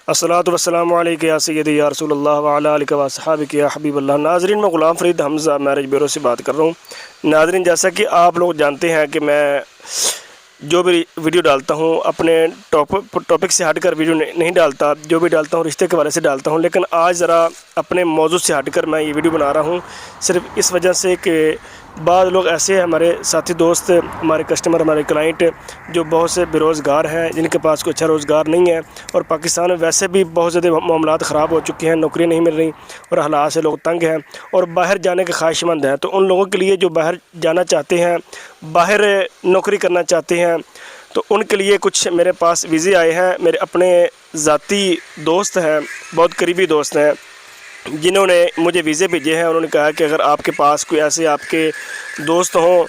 الصلاۃ والسلام علیک یا سیدی یا رسول اللہ وعلی آلہ و صحابہ یا حبیب اللہ۔ ناظرین، میں غلام فرید حمزہ میرج بیورو سے بات کر رہا ہوں۔ ناظرین، جیسا کہ آپ لوگ جانتے ہیں کہ میں جو بھی ویڈیو ڈالتا ہوں اپنے ٹاپک سے ہٹ کر ویڈیو نہیں ڈالتا، جو بھی ڈالتا ہوں رشتے کے حوالے سے ڈالتا ہوں، لیکن آج ذرا اپنے موضوع سے ہٹ کر میں یہ ویڈیو بنا رہا ہوں، صرف اس وجہ سے کہ بعض لوگ ایسے ہیں، ہمارے ساتھی دوست، ہمارے کسٹمر، ہمارے کلائنٹ، جو بہت سے بے روزگار ہیں، جن کے پاس کوئی اچھا روزگار نہیں ہے، اور پاکستان میں ویسے بھی بہت زیادہ معاملات خراب ہو چکے ہیں، نوکریاں نہیں مل رہی اور حالات سے لوگ تنگ ہیں اور باہر جانے کے خواہش مند ہیں۔ تو ان لوگوں کے لیے جو باہر جانا چاہتے ہیں، باہر نوکری کرنا چاہتے ہیں، تو ان کے لیے کچھ میرے پاس ویزے آئے ہیں۔ میرے اپنے ذاتی دوست ہیں، بہت قریبی دوست ہیں، جنہوں نے مجھے ویزے بھیجے ہیں۔ انہوں نے کہا کہ اگر آپ کے پاس کوئی ایسے آپ کے دوست ہوں،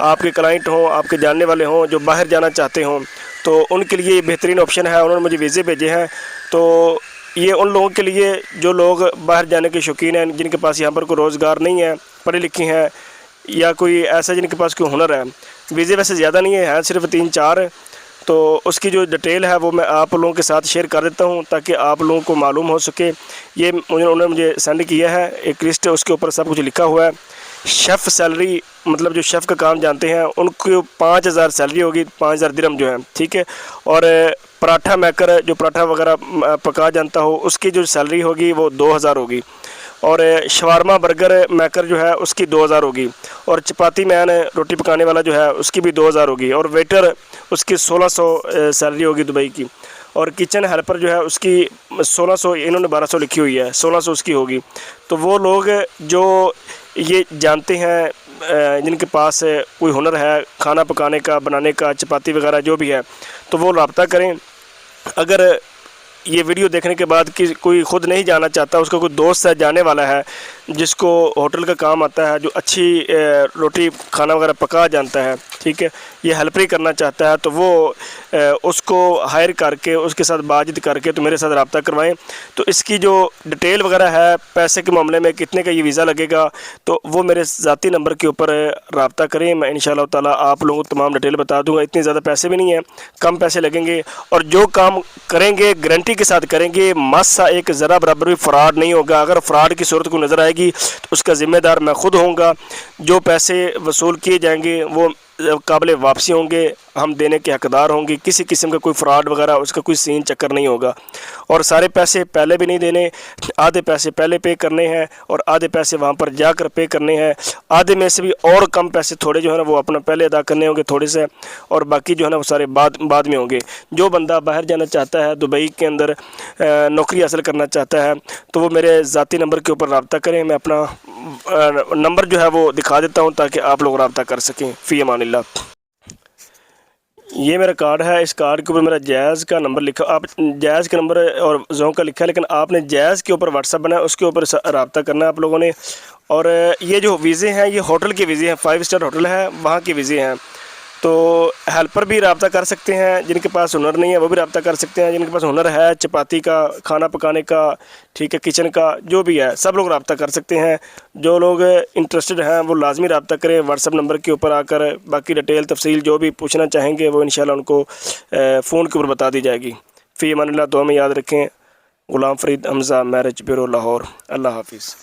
آپ کے کلائنٹ ہوں، آپ کے جاننے والے ہوں جو باہر جانا چاہتے ہوں، تو ان کے لیے یہ بہترین آپشن ہے۔ انہوں نے مجھے ویزے بھیجے ہیں، تو یہ ان لوگوں کے لیے جو لوگ باہر جانے کے شوقین ہیں، جن کے پاس یہاں پر کوئی روزگار نہیں ہے، پڑھے لکھے ہیں، یا کوئی ایسا جن کے پاس کوئی ہنر ہے۔ ویزے ویسے زیادہ نہیں ہیں، صرف 3-4، تو اس کی جو ڈیٹیل ہے وہ میں آپ لوگوں کے ساتھ شیئر کر دیتا ہوں تاکہ آپ لوگوں کو معلوم ہو سکے۔ یہ انہوں نے مجھے سینڈ کیا ہے ایک لسٹ، اس کے اوپر سب کچھ لکھا ہوا ہے۔ شیف سیلری، مطلب جو شیف کا کام جانتے ہیں ان کو 5000 سیلری ہوگی، 5000 درہم جو ہے، ٹھیک ہے۔ اور پراٹھا میکر جو پراٹھا وغیرہ پکا جانتا ہو، اس کی جو سیلری ہوگی وہ 2000 ہوگی۔ اور شوارما برگر میکر جو ہے اس کی 2000 ہوگی۔ اور چپاتی مین روٹی پکانے والا جو ہے اس کی بھی 2000 ہوگی۔ اور ویٹر اس کی 1600 سیلری ہوگی دبئی کی۔ اور کچن ہیلپر جو ہے اس کی 1600، انہوں نے 1200 لکھی ہوئی ہے، 1600 اس کی ہوگی۔ تو وہ لوگ جو یہ جانتے ہیں، جن کے پاس کوئی ہنر ہے کھانا پکانے کا، بنانے کا، چپاتی وغیرہ جو بھی ہے، تو وہ رابطہ کریں۔ اگر یہ ویڈیو دیکھنے کے بعد کہ کوئی خود نہیں جانا چاہتا، اس کا کوئی دوست ہے، جانے والا ہے، جس کو ہوٹل کا کام آتا ہے، جو اچھی روٹی کھانا وغیرہ پکا جانتا ہے، ٹھیک ہے، یہ ہیلپری کرنا چاہتا ہے، تو وہ اس کو ہائر کر کے، اس کے ساتھ بات چیت کر کے تو میرے ساتھ رابطہ کروائیں۔ تو اس کی جو ڈیٹیل وغیرہ ہے، پیسے کے معاملے میں کتنے کا یہ ویزا لگے گا، تو وہ میرے ذاتی نمبر کے اوپر رابطہ کریں۔ میں انشاءاللہ تعالیٰ آپ لوگوں کو تمام ڈیٹیل بتا دوں گا۔ اتنے زیادہ پیسے بھی نہیں ہیں، کم پیسے لگیں گے، اور جو کام کریں گے گارنٹی کے ساتھ کریں گے، ماسا ایک ذرا برابر بھی فراڈ نہیں ہوگا۔ اگر فراڈ کی صورت کو نظر آئے گی تو اس کا ذمہ دار میں خود ہوں گا۔ جو پیسے وصول کیے جائیں گے وہ قابل واپسی ہوں گے، ہم دینے کے حقدار ہوں گے۔ کسی قسم کا کوئی فراڈ وغیرہ اس کا کوئی سین چکر نہیں ہوگا۔ اور سارے پیسے پہلے بھی نہیں دینے، آدھے پیسے پہلے پے کرنے ہیں اور آدھے پیسے وہاں پر جا کر پے کرنے ہیں۔ آدھے میں سے بھی اور کم پیسے تھوڑے جو ہے نا وہ اپنا پہلے ادا کرنے ہوں گے تھوڑے سے، اور باقی جو ہے نا وہ سارے بعد میں ہوں گے۔ جو بندہ باہر جانا چاہتا ہے، دبئی کے اندر نوکری حاصل کرنا چاہتا ہے، تو وہ میرے ذاتی نمبر کے اوپر رابطہ کریں۔ میں اپنا نمبر جو ہے وہ دکھا دیتا ہوں تاکہ آپ لوگ رابطہ کر سکیں۔ فی امان اللہ۔ یہ میرا کارڈ ہے، اس کارڈ کے اوپر میرا جائز کا نمبر لکھا، آپ جائز کا نمبر اور زوں کا لکھا ہے، لیکن آپ نے جائز کے اوپر واٹس ایپ بنا ہے، اس کے اوپر رابطہ کرنا ہے آپ لوگوں نے۔ اور یہ جو ویزے ہیں یہ ہوٹل کے ویزے ہیں، 5 اسٹار ہوٹل ہے وہاں کے ویزے ہیں۔ تو ہیلپر بھی رابطہ کر سکتے ہیں، جن کے پاس ہنر نہیں ہے وہ بھی رابطہ کر سکتے ہیں، جن کے پاس ہنر ہے چپاتی کا، کھانا پکانے کا، ٹھیک ہے، کچن کا، جو بھی ہے سب لوگ رابطہ کر سکتے ہیں۔ جو لوگ انٹرسٹڈ ہیں وہ لازمی رابطہ کریں واٹس ایپ نمبر کے اوپر آ کر۔ باقی ڈیٹیل تفصیل جو بھی پوچھنا چاہیں گے وہ انشاءاللہ ان کو فون کے اوپر بتا دی جائے گی۔ فی امان اللہ، دعا میں یاد رکھیں۔ غلام فرید حمزہ، میرج بیورو، لاہور۔ اللہ حافظ۔